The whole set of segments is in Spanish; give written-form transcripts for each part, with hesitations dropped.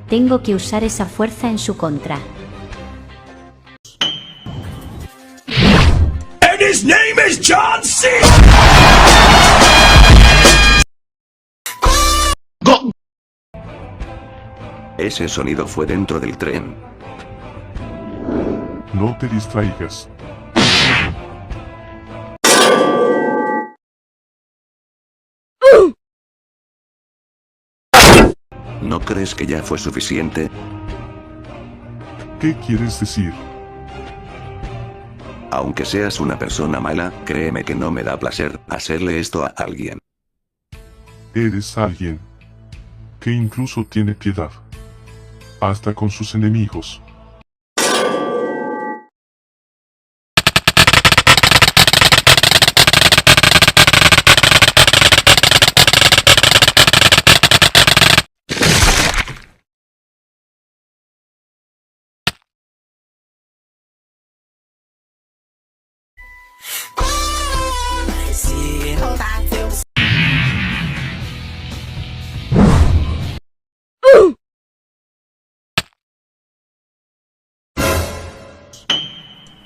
Tengo que usar esa fuerza en su contra. And his name is John C. Ese sonido fue dentro del tren. No te distraigas. ¿No crees que ya fue suficiente? ¿Qué quieres decir? Aunque seas una persona mala, créeme que no me da placer hacerle esto a alguien. Eres alguien que incluso tiene piedad, hasta con sus enemigos.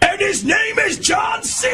And his name is John C.